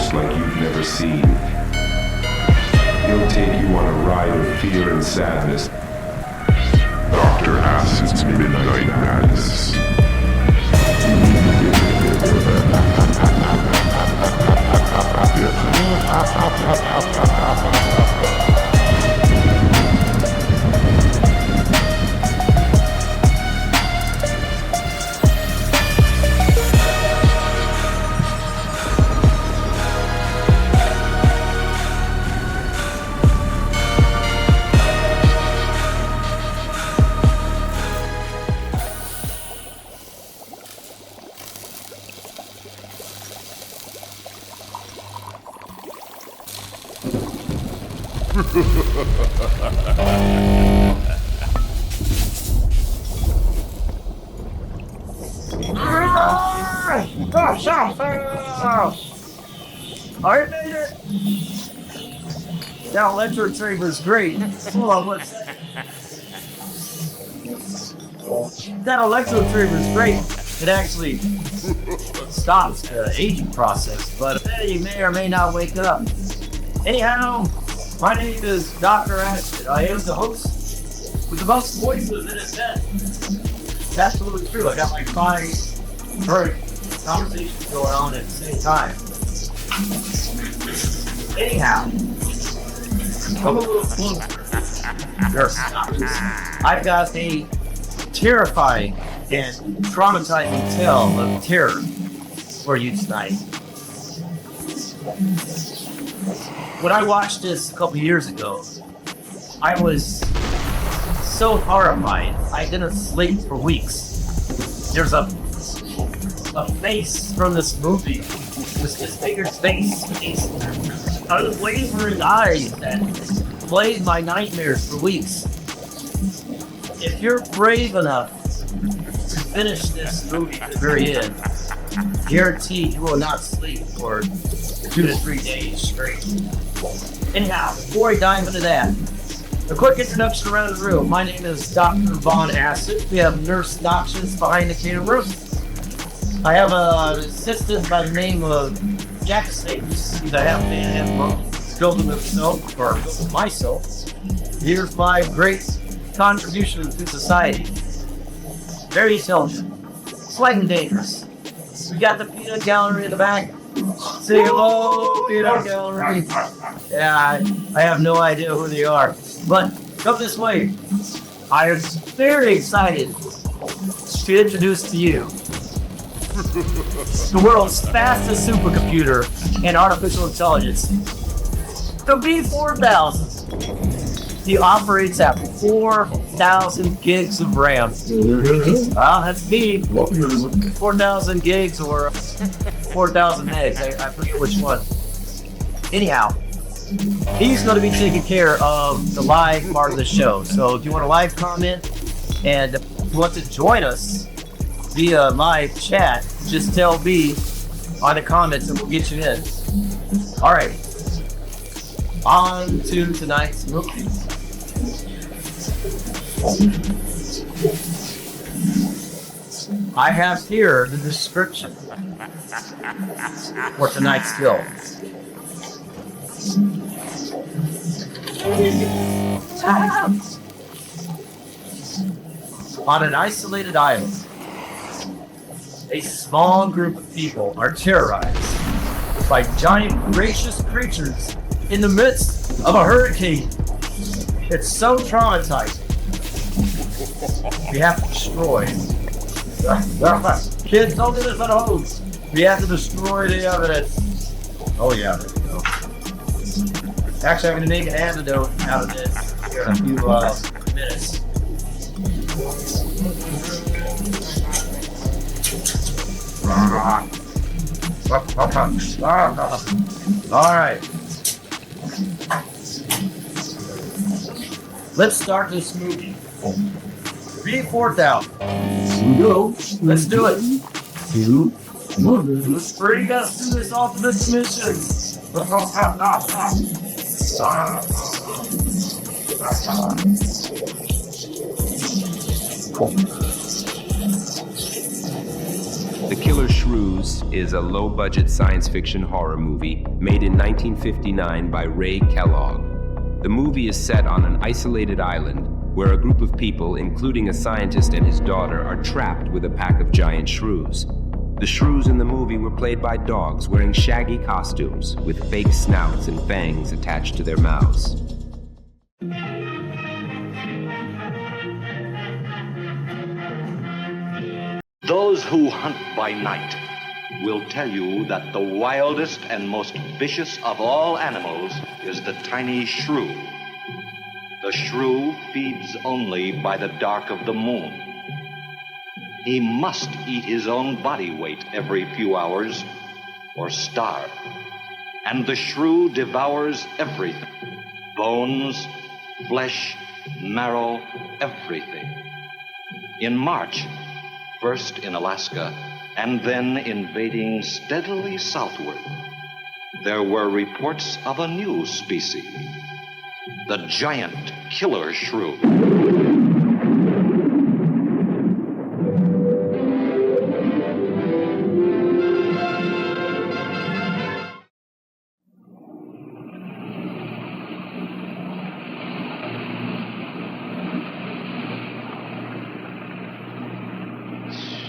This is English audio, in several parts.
ghost like you've never seen. He'll take you on a ride of fear and sadness. Dr. Acid's Midnight Madness. I made it! That electric retriever's great. Hold on, what's that? That electric retriever's great. It actually stops the aging process, but you may or may not wake up. Anyhow, my name is Dr. Acid. I am the host with the most voices in his head. It's absolutely true. I got like 5 current conversations going on at the same time. Anyhow, come a little closer. I've got a terrifying and traumatizing tale of terror for you tonight. When I watched this a couple years ago, I was so horrified I didn't sleep for weeks. There's a face from this movie. It was this figure's face with these unwavering eyes that played my nightmares for weeks. If you're brave enough to finish this movie to the very end, guaranteed you will not sleep for 2 to 3 days straight. Anyhow, before I dive into that, a quick introduction around the room. My name is Dr. Von Acid. We have Nurse Noxious behind the camera. I have an assistant by the name of Jack Staples. He's a half-man, filled with himself, or filled with myself. Here's 5 great contributions to society. Very intelligent, slightly dangerous. We got the peanut gallery in the back. Say hello, peanut gallery. Yeah, I have no idea who they are. But come this way. I am very excited to introduce to you the world's fastest supercomputer and artificial intelligence, the B4000. He operates at 4,000 gigs of RAM. Well, that's me. 4,000 gigs or 4,000 megs. I forget which one. Anyhow, he's going to be taking care of the live part of the show. So if you want to live comment and if you want to join us via live chat, just tell me on the comments and we'll get you in. All right. On to tonight's movie. I have here the description for tonight's film. On an isolated island, a small group of people are terrorized by giant voracious creatures in the midst of a hurricane. It's so traumatizing. We have to destroy. Kids, don't do this at home. We have to destroy the evidence. Oh yeah, there we go. Actually, I'm going to make an antidote out of this here in a few minutes. All right. Let's start this movie. B4000. Let's do it. Let's bring us to this ultimate mission. The Killer Shrews is a low-budget science fiction horror movie made in 1959 by Ray Kellogg. The movie is set on an isolated island where a group of people, including a scientist and his daughter, are trapped with a pack of giant shrews. The shrews in the movie were played by dogs wearing shaggy costumes with fake snouts and fangs attached to their mouths. Those who hunt by night will tell you that the wildest and most vicious of all animals is the tiny shrew. The shrew feeds only by the dark of the moon. He must eat his own body weight every few hours or starve. And the shrew devours everything. Bones, flesh, marrow, everything. In March, first in Alaska, and then invading steadily southward, there were reports of a new species, the giant killer shrew.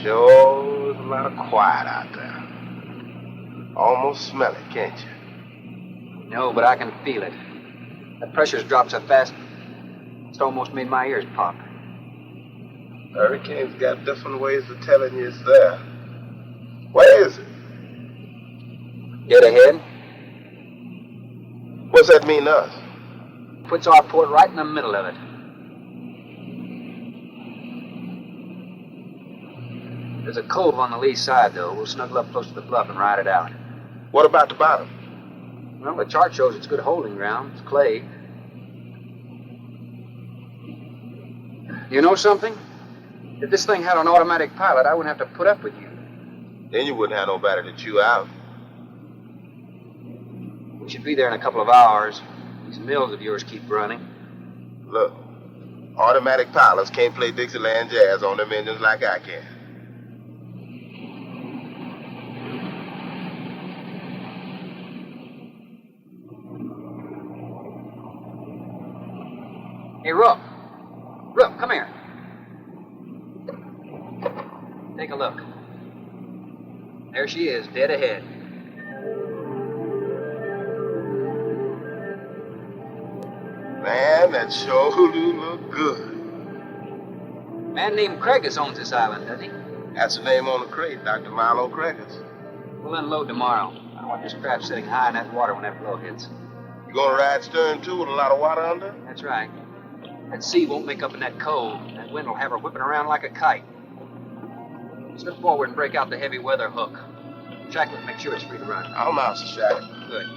Sure is a lot of quiet out there. Almost smell it, can't you? No, but I can feel it. The pressure's dropped so fast, it's almost made my ears pop. Hurricane's got different ways of telling you it's there. Where is it? Dead ahead. What's that mean to us? Puts our port right in the middle of it. There's a cove on the lee side, though. We'll snuggle up close to the bluff and ride it out. What about the bottom? Well, the chart shows it's good holding ground. It's clay. You know something? If this thing had an automatic pilot, I wouldn't have to put up with you. Then you wouldn't have nobody to chew out. We should be there in a couple of hours. These mills of yours keep running. Look, automatic pilots can't play Dixieland jazz on them engines like I can. Hey, Rook. Rook, come here. Take a look. There she is, dead ahead. Man, that sure do look good. A man named Craigus owns this island, doesn't he? That's the name on the crate, Dr. Milo Craigus. We'll unload tomorrow. I don't want this craft sitting high in that water when that blow hits. You gonna ride stern, too, with a lot of water under? That's right. That sea won't make up in that cove. That wind will have her whipping around like a kite. Slip forward and break out the heavy weather hook. Shacklet, make sure it's free to run. I'm Master Shacklet. Good.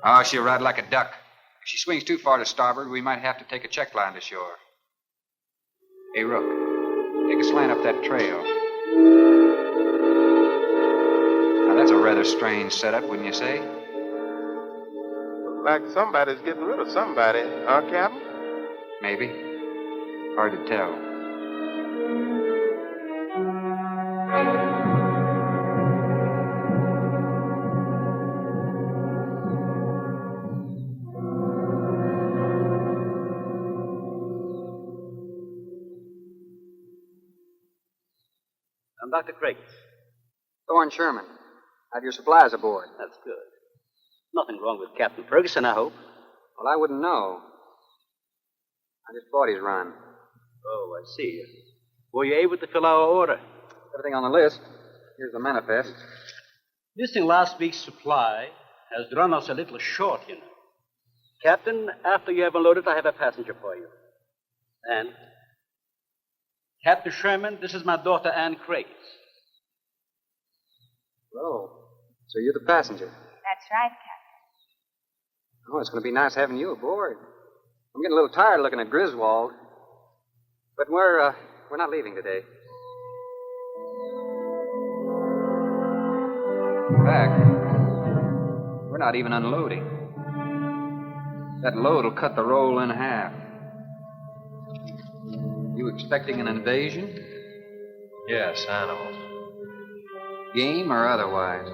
Oh, she'll ride like a duck. If she swings too far to starboard, we might have to take a check line to shore. Hey, Rook, take a slant up that trail. Now, that's a rather strange setup, wouldn't you say? Like somebody's getting rid of somebody, huh, Captain? Maybe. Hard to tell. I'm Dr. Craigus. Thorne Sherman. Have your supplies aboard. That's good. Nothing wrong with Captain Ferguson, I hope. Well, I wouldn't know. I just bought his run. Oh, I see. Were you able to fill our order? Everything on the list. Here's the manifest. Missing last week's supply has run us a little short, you know. Captain, after you have unloaded, I have a passenger for you. And Captain Sherman, this is my daughter, Ann Craig. Oh, so you're the passenger. That's right, Captain. Oh, it's going to be nice having you aboard. I'm getting a little tired looking at Griswold. But we're not leaving today. In fact, we're not even unloading. That load will cut the roll in half. You expecting an invasion? Yes, animals. Game or otherwise?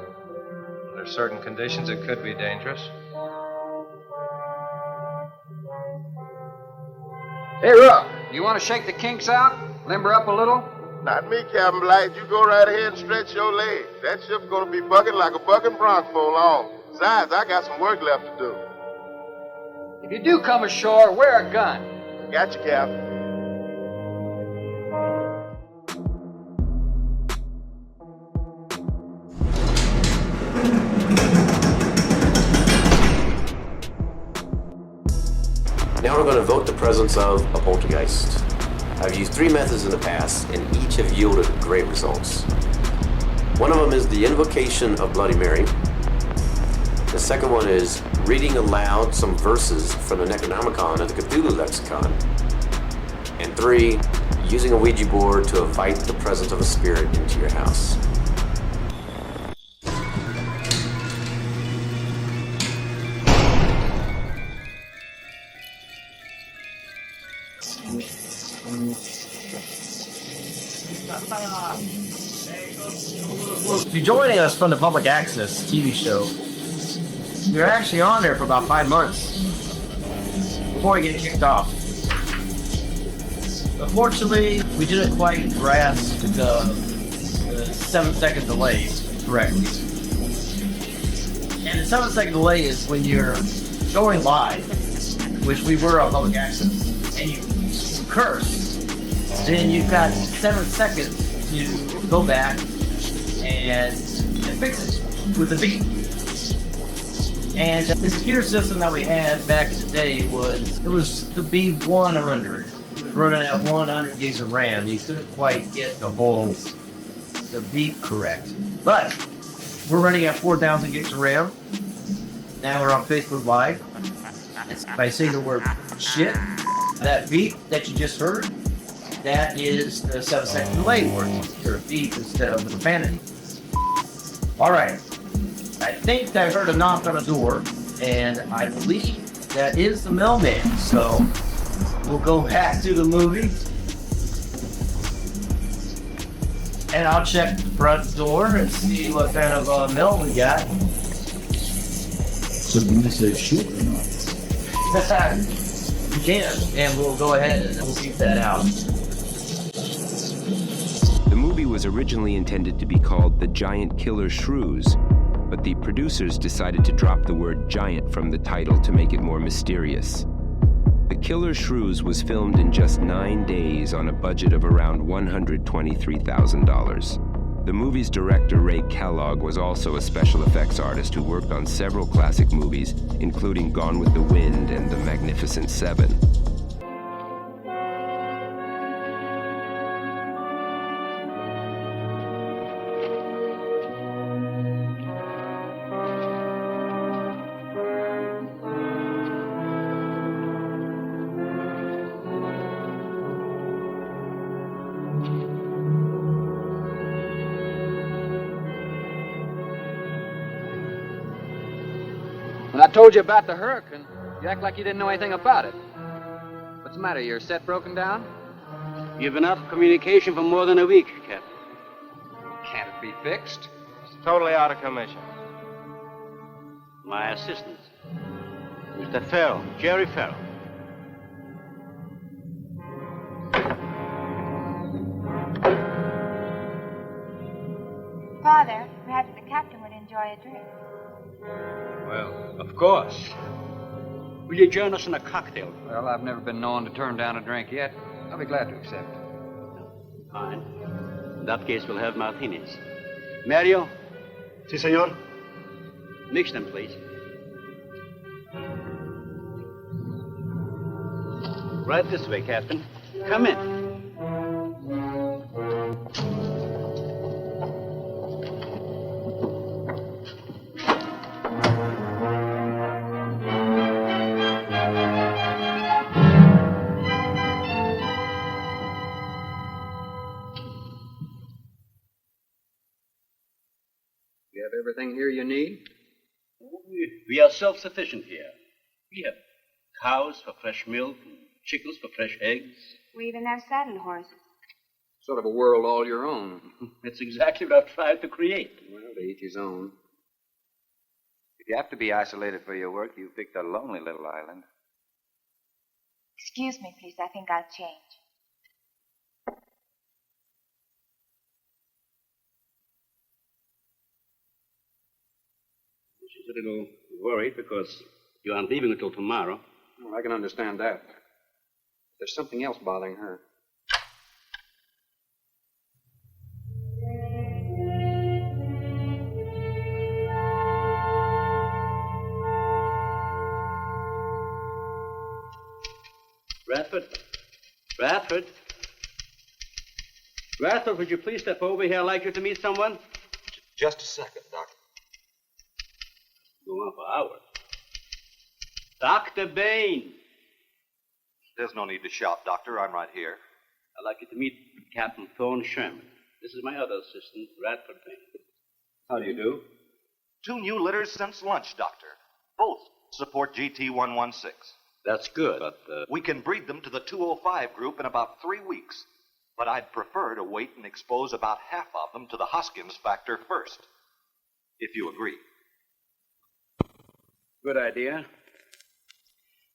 Under certain conditions, it could be dangerous. Hey, Rook, you want to shake the kinks out? Limber up a little? Not me, Captain Blight. You go right ahead and stretch your legs. That ship's gonna be bucking like a bucking bronc for long. Besides, I got some work left to do. If you do come ashore, wear a gun. Got you, Captain. Now we're going to vote the presence of a poltergeist. I've used 3 methods in the past, and each have yielded great results. One of them is the invocation of Bloody Mary. The second one is reading aloud some verses from the Necronomicon of the Cthulhu Lexicon. And 3, using a Ouija board to invite the presence of a spirit into your house. If you're joining us from the Public Access TV show, you're actually on there for about 5 months before you get kicked off. Unfortunately, we didn't quite grasp the 7-second delay correctly. And the 7-second delay is when you're going live, which we were on Public Access, and you curse, then you've got 7 seconds to go back and fix it with a beat. And the computer system that we had back in the day was the B100. Running at 100 gigs of RAM, you couldn't quite get the beat correct. But we're running at 4,000 gigs of RAM. Now we're on Facebook Live. If I say the word shit, that beat that you just heard, that is the 7-second delay working. You're a beat instead of profanity. All right. I think I heard a knock on the door, and I believe that is the mailman. So we'll go back to the movie, and I'll check the front door and see what kind of mail we got. So you say shit or not? You can, and we'll go ahead and we'll keep that out. The movie was originally intended to be called The Giant Killer Shrews, but the producers decided to drop the word giant from the title to make it more mysterious. The Killer Shrews was filmed in just 9 days on a budget of around $123,000. The movie's director, Ray Kellogg, was also a special effects artist who worked on several classic movies, including Gone with the Wind and The Magnificent Seven. When I told you about the hurricane, you act like you didn't know anything about it. What's the matter? Your set broken down? You've been out of communication for more than a week, Captain. Can't it be fixed? It's totally out of commission. My assistant, Mr. Farrell, Jerry Farrell. Father, perhaps the captain would enjoy a drink. Well, of course. Will you join us in a cocktail? Well, I've never been known to turn down a drink yet. I'll be glad to accept. Fine. In that case, we'll have martinis. Mario? Si, senor. Mix them, please. Right this way, Captain. Come in. You have everything here you need? We are self-sufficient here. We have cows for fresh milk and chickens for fresh eggs. We even have saddle horses. Sort of a world all your own. That's exactly what I've tried to create. Well, to each his own. If you have to be isolated for your work, you picked a lonely little island. Excuse me, please. I think I'll change. She's a little worried because you aren't leaving until tomorrow. Well, I can understand that. There's something else bothering her. Radford? Radford? Radford, would you please step over here? I'd like you to meet someone. Just a second, Doctor. Go on for hours. Dr. Bain. There's no need to shout, Doctor. I'm right here. I'd like you to meet Captain Thorne Sherman. This is my other assistant, Radford Bain. How do you do? 2 new litters since lunch, Doctor. Both support GT116. That's good, but... We can breed them to the 205 group in about 3 weeks. But I'd prefer to wait and expose about half of them to the Hoskins factor first. If you agree. Good idea.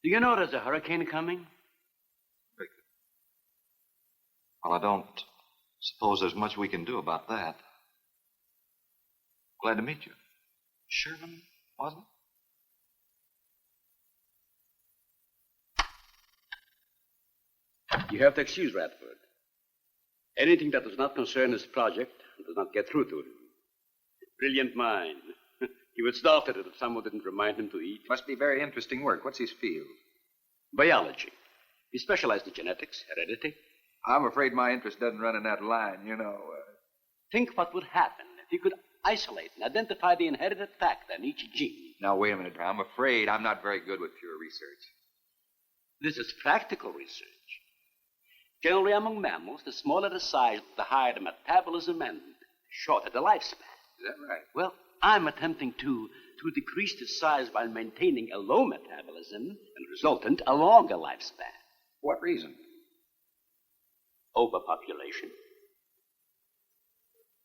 Do you know there's a hurricane coming? Well, I don't suppose there's much we can do about that. Glad to meet you. Sherman, wasn't it? You have to excuse Radford. Anything that does not concern his project does not get through to him. Brilliant mind. He would start at it if someone didn't remind him to eat. Must be very interesting work. What's his field? Biology. He specialized in genetics, heredity. I'm afraid my interest doesn't run in that line, Think what would happen if you could isolate and identify the inherited factor in each gene. Now, wait a minute. I'm afraid I'm not very good with pure research. This is practical research. Generally, among mammals, the smaller the size, the higher the metabolism and shorter the lifespan. Is that right? Well, I'm attempting to decrease the size while maintaining a low metabolism and resultant a longer lifespan. What reason? Overpopulation.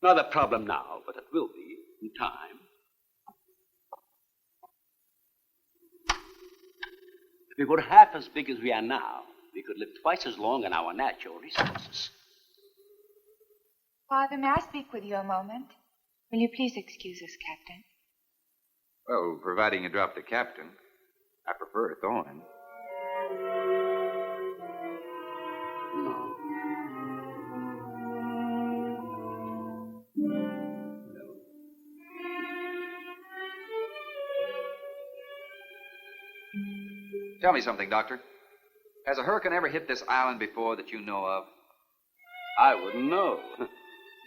Not a problem now, but it will be in time. If we were half as big as we are now, we could live twice as long on our natural resources. Father, may I speak with you a moment? Will you please excuse us, Captain? Well, providing you drop the captain. I prefer Thorne. No. Tell me something, Doctor. Has a hurricane ever hit this island before that you know of? I wouldn't know.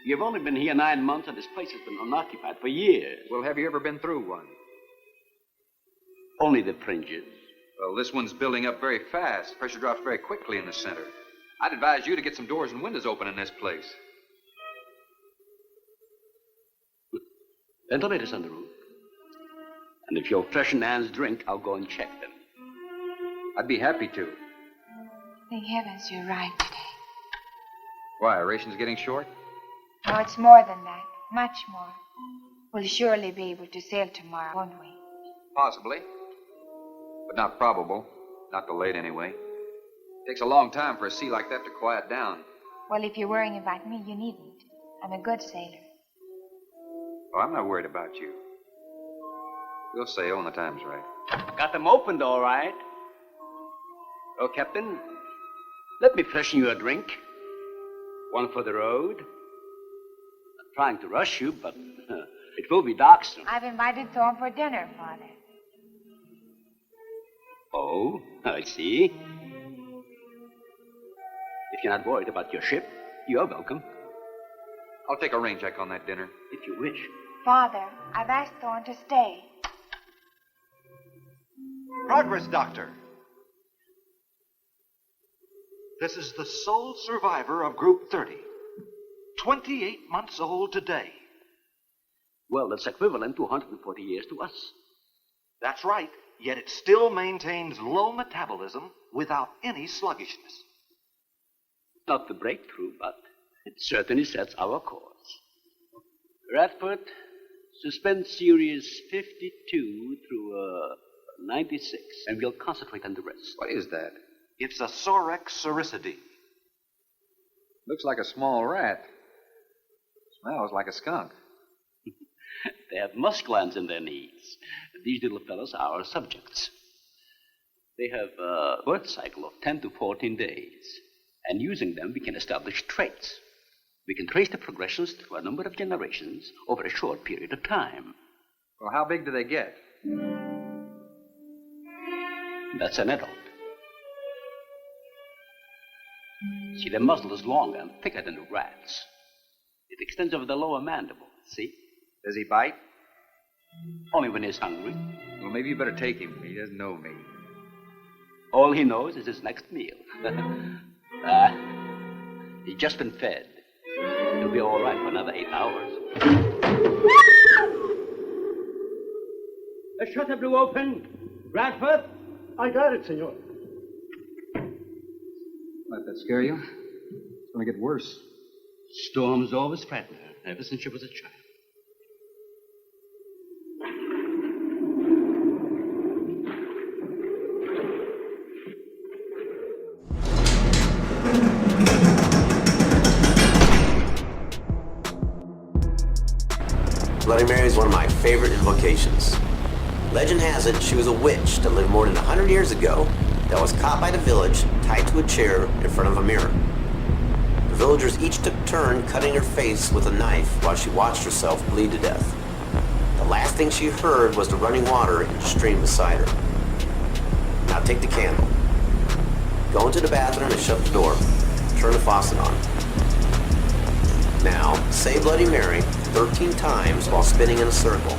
You've only been here 9 months, and this place has been unoccupied for years. Well, have you ever been through one? Only the fringes. Well, this one's building up very fast. Pressure drops very quickly in the center. I'd advise you to get some doors and windows open in this place. Ventilators on the roof. And if you'll freshen Anne's drink, I'll go and check them. I'd be happy to. Thank heavens you arrived today. Why, are rations getting short? No, it's more than that. Much more. We'll surely be able to sail tomorrow, won't we? Possibly. But not probable. Not delayed, anyway. It takes a long time for a sea like that to quiet down. Well, if you're worrying about me, you needn't. I'm a good sailor. Oh, I'm not worried about you. We'll sail when the time's right. Got them opened, all right. Oh, Captain, let me freshen you a drink. One for the road. I'm trying to rush you, but it will be dark soon. I've invited Thorne for dinner, Father. Oh, I see. If you're not worried about your ship, you're welcome. I'll take a rain check on that dinner. If you wish. Father, I've asked Thorne to stay. Progress, Doctor. This is the sole survivor of Group 30. 28 months old today. Well, that's equivalent to 140 years to us. That's right, yet it still maintains low metabolism without any sluggishness. Not the breakthrough, but it certainly sets our course. Radford, suspend series 52 through 96, and we'll concentrate on the rest. What is that? It's a Sorex cericidae. Looks like a small rat. Smells like a skunk. They have musk glands in their knees. These little fellows are our subjects. They have a birth cycle of 10 to 14 days. And using them, we can establish traits. We can trace the progressions through a number of generations over a short period of time. Well, how big do they get? That's an adult. See, their muzzle is longer and thicker than the rat's. It extends over the lower mandible, see? Does he bite? Only when he's hungry. Well, maybe you better take him. He doesn't know me. All he knows is his next meal. He's just been fed. He'll be all right for another 8 hours. The shutter blew open. Bradford? I got it, senor. Let that scare you? It's going to get worse. Storms always frighten her, ever since she was a child. Bloody Mary is one of my favorite invocations. Legend has it she was a witch that lived more than 100 years ago that was caught by the village, tied to a chair in front of a mirror. The villagers each took turn cutting her face with a knife while she watched herself bleed to death. The last thing she heard was the running water in the stream beside her. Now take the candle. Go into the bathroom and shut the door. Turn the faucet on. Now, say Bloody Mary 13 times while spinning in a circle.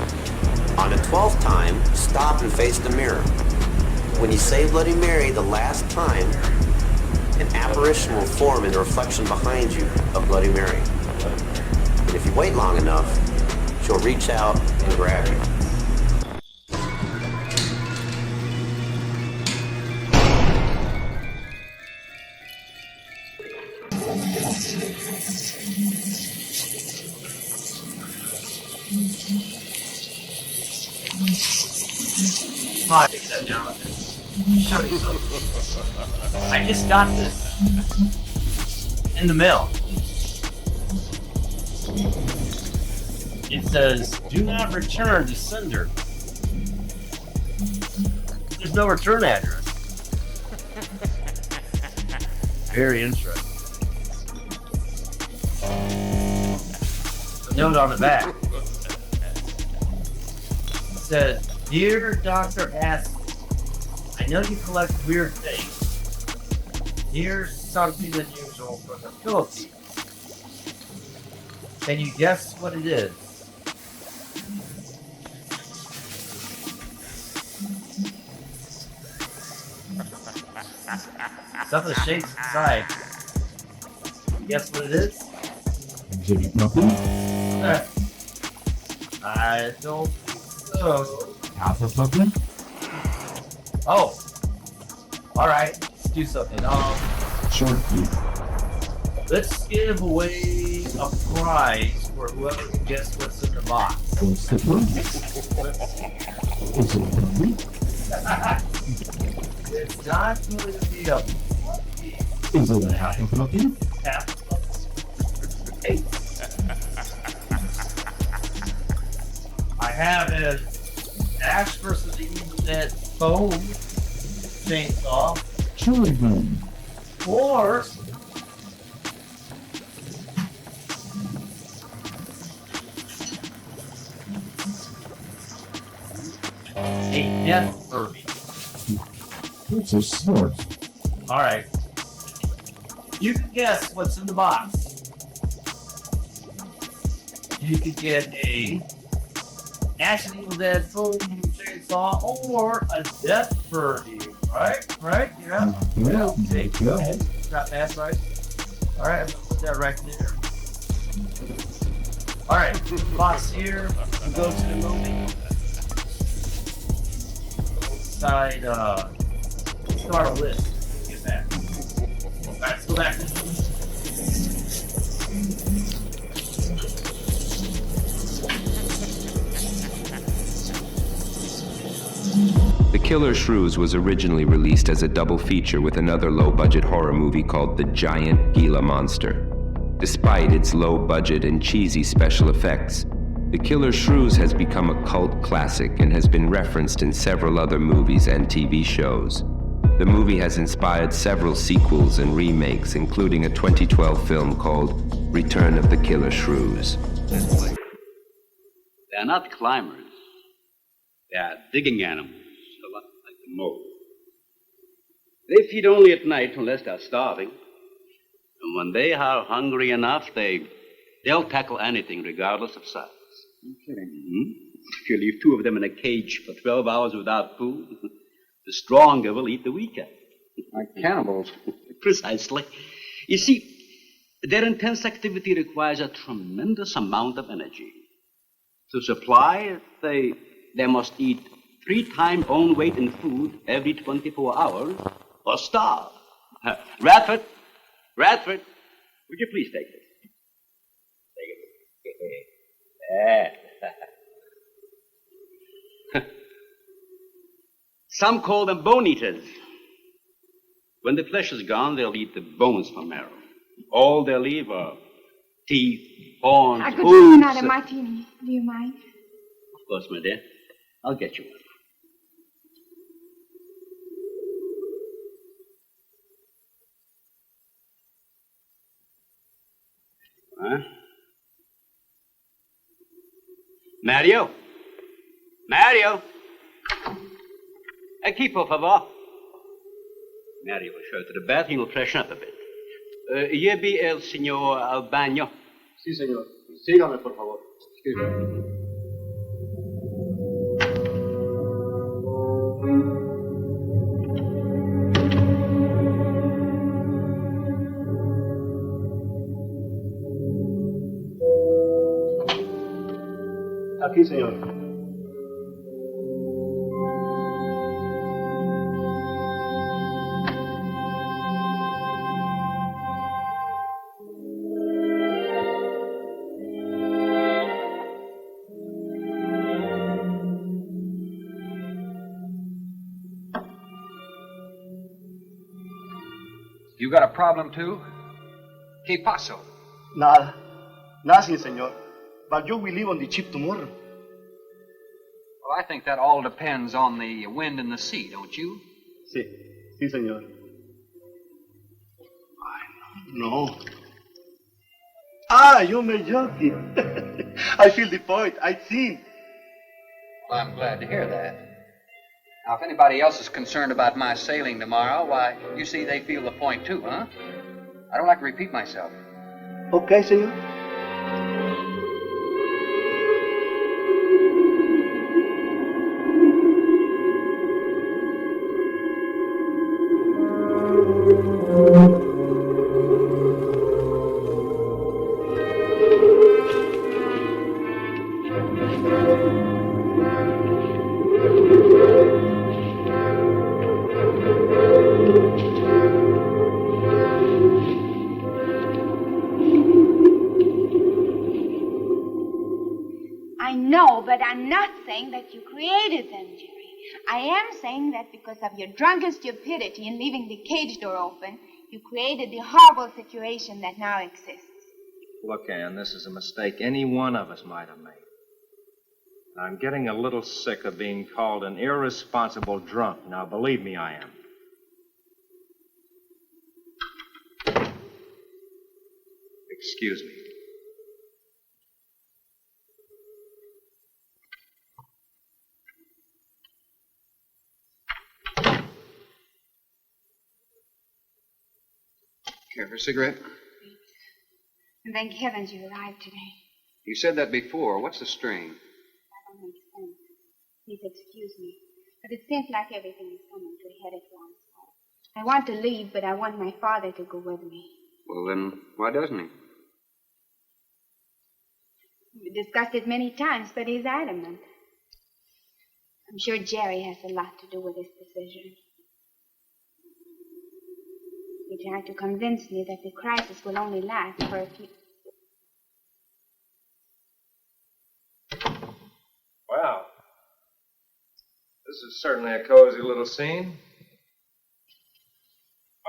On the 12th time, stop and face the mirror. When you say Bloody Mary the last time, an apparition will form in the reflection behind you of Bloody Mary. And if you wait long enough, she'll reach out and grab you. Hi, Jonathan. Show you something. I just got this in the mail. It says, "Do not return to sender." There's no return address. Very interesting. A note on the back. It says, "Dear Dr. Haskell, I know you collect weird things. Here's something unusual from the Philippines. Can you guess what it is?" Something shapes inside. Guess what it is? Exhibit nothing. I don't think so. Half of nothing. Oh. Alright, let's do something. Short key. Let's give away a prize for whoever can guess what's in the box. What's the price? Is it nothing? It's not going to be a Is it a half of nothing? half. Hey. I have an Ash versus the Evil Dead foam chainsaw, Chili gun. or a death Furby. It's a sword. Alright. You can guess what's in the box. You could get a Ash Evil Dead full chainsaw or a Death Birdie. Right? Yeah. Okay, go ahead. Got that right. Alright, put that right there. Alright, box here. You go to the movie. Side, start a list. Get that. Alright, let's go back to the movie. The Killer Shrews was originally released as a double feature with another low-budget horror movie called The Giant Gila Monster. Despite its low budget and cheesy special effects, The Killer Shrews has become a cult classic and has been referenced in several other movies and TV shows. The movie has inspired several sequels and remakes, including a 2012 film called Return of the Killer Shrews. They're not climbers. They are digging animals, a lot like the mole. They feed only at night unless they're starving. And when they are hungry enough, they'll tackle anything regardless of size. You're kidding. Mm-hmm. If you leave two of them in a cage for 12 hours without food, the stronger will eat the weaker. Like cannibals. Precisely. You see, their intense activity requires a tremendous amount of energy. To supply it, they must eat 3 times own weight in food every 24 hours or starve. Radford, would you please take this? Take it. Some call them bone eaters. When the flesh is gone, they'll eat the bones for marrow. All they'll leave are teeth, horns, I could hooves. do another martini. Do you mind? Of course, my dear. I'll get you one. Huh? Mario? Aquí, por favor. Mario will show to the bath. He will freshen up a bit. Lleve el señor al baño. Sí, señor. Sígame, por favor. Excuse me. Aquí, señor. You got a problem too? ¿Qué pasó? Nada. Nothing, señor. But you will leave on the ship tomorrow. Well, I think that all depends on the wind and the sea, don't you? Sí, señor. No. You may joking. I feel the point. I think. Well, I'm glad to hear that. Now, if anybody else is concerned about my sailing tomorrow, why, you see they feel the point too, huh? I don't like to repeat myself. Okay, señor. But I'm not saying that you created them, Jerry. I am saying that because of your drunken stupidity in leaving the cage door open, you created the horrible situation that now exists. Look, Ann, this is a mistake any one of us might have made. I'm getting a little sick of being called an irresponsible drunk. Now, believe me, I am. Excuse me. Care for a cigarette? And thank heavens you arrived today. You said that before. What's the strain? That don't make sense. Please excuse me. But it seems like everything is coming to a head at once. I want to leave, but I want my father to go with me. Well, then, why doesn't he? We discussed it many times, but he's adamant. I'm sure Jerry has a lot to do with his decision. He tried to convince me that the crisis will only last for a few... Well, this is certainly a cozy little scene.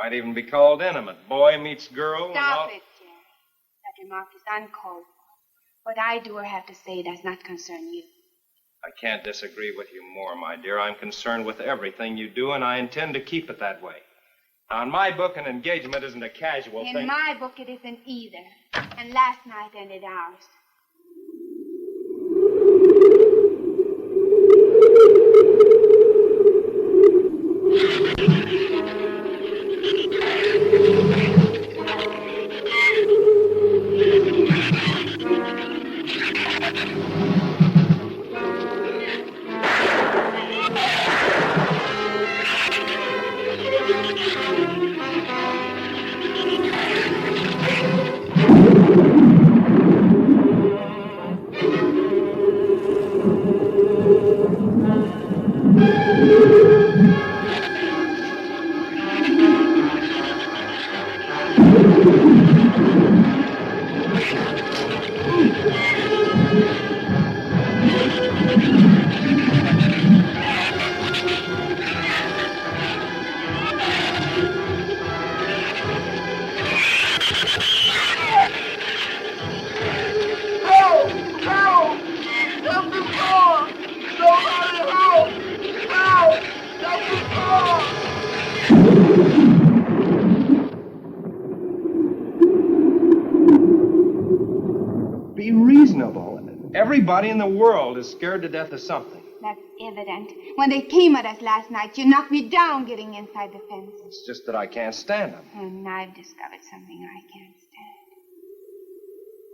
Might even be called intimate. Boy meets girl. Stop it, Jerry. That remark is uncalled for. What I do or have to say does not concern you. I can't disagree with you more, my dear. I'm concerned with everything you do, and I intend to keep it that way. Now, in my book, an engagement isn't a casual thing. In my book, it isn't either. And last night ended ours. Be reasonable. Everybody in the world is scared to death of something. That's evident. When they came at us last night, you knocked me down getting inside the fence. It's just that I can't stand them. And I've discovered something I can't stand.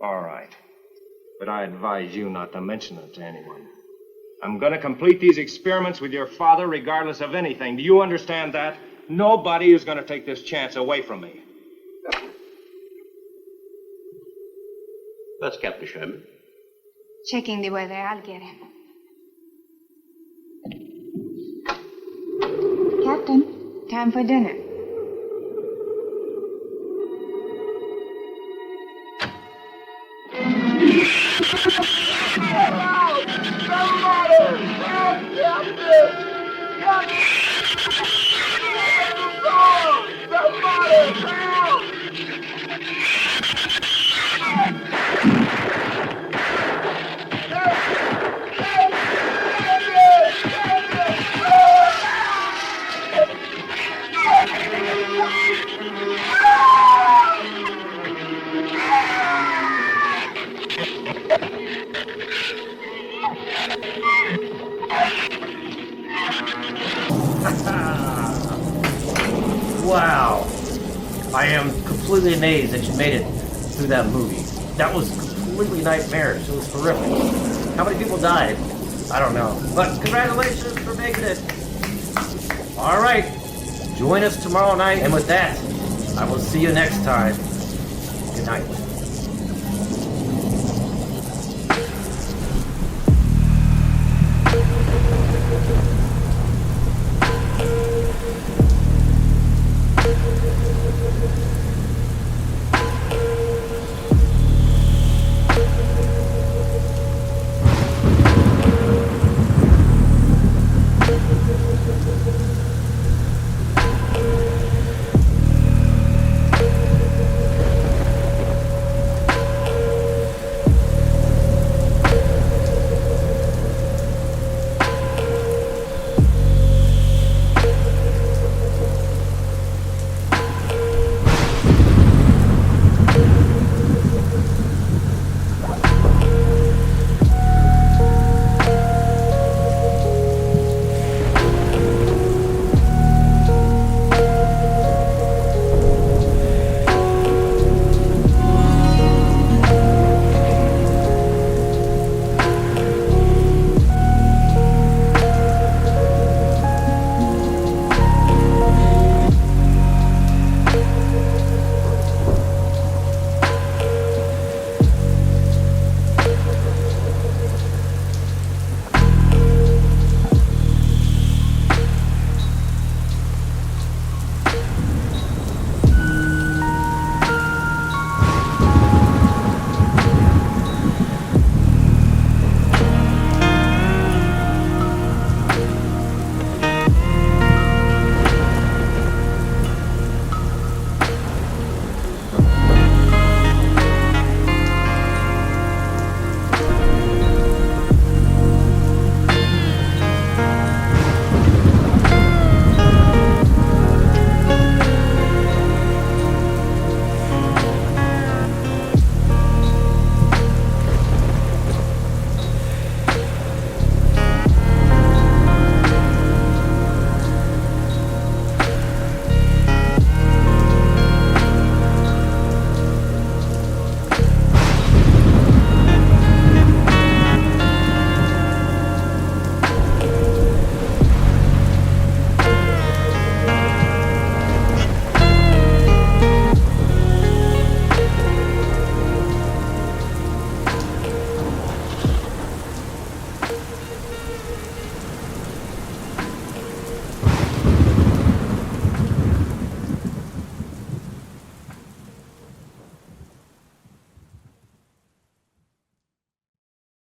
All right. But I advise you not to mention it to anyone. I'm going to complete these experiments with your father regardless of anything. Do you understand that? Nobody is going to take this chance away from me. That's Captain Sherman. Checking the weather, I'll get him. Captain, time for dinner. Wow. I am completely amazed that you made it through that movie. That was completely nightmarish. It was horrific. How many people died? I don't know. But congratulations for making it. All right. Join us tomorrow night. And with that, I will see you next time. Good night.